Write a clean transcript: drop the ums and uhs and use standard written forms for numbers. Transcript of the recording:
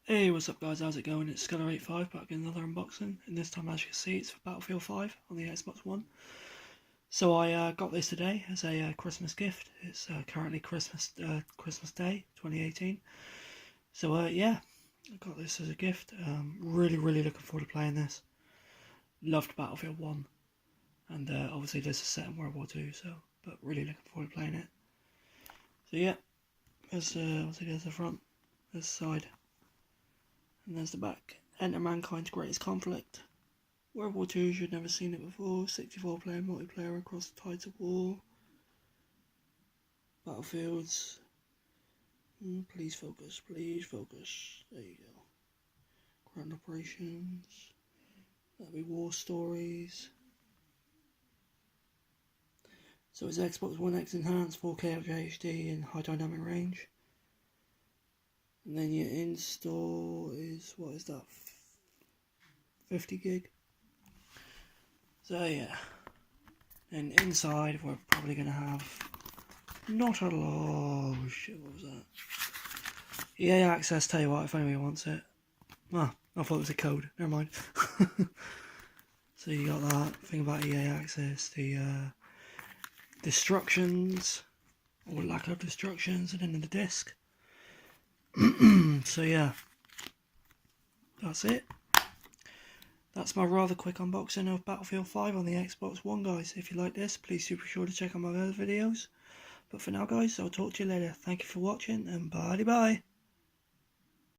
Hey, what's up guys, how's it going? It's Skeller85 back in another unboxing, and this time as you can see it's for Battlefield 5 on the Xbox One. So I got this today as a Christmas gift. It's currently Christmas Day 2018. So yeah, I got this as a gift. Really looking forward to playing this. Loved Battlefield 1, and obviously this is set in World War 2, but really looking forward to playing it. So yeah, obviously there's the front, there's the side. And there's the back. Enter mankind's greatest conflict. World War II, you'd never seen it before. 64-player multiplayer across the tides of war. Battlefields. Please focus, please focus. There you go. Ground operations. That'll be war stories. So it's Xbox One X enhanced 4K Ultra HD and high dynamic range. And then your install is, what is that, 50 gig? So yeah, and inside we're probably going to have not a lot, oh shit, what was that? EA Access, tell you what, if anybody wants it. Ah, I thought it was a code, never mind. So you got that thing about EA Access, the destructions, or lack of destructions, and then the disc. So yeah, that's it. That's my rather quick unboxing of Battlefield 5 on the Xbox One, guys. If you like this, please be sure to check out my other videos. But for now, guys, I'll talk to you later. Thank you for watching, and bye-bye.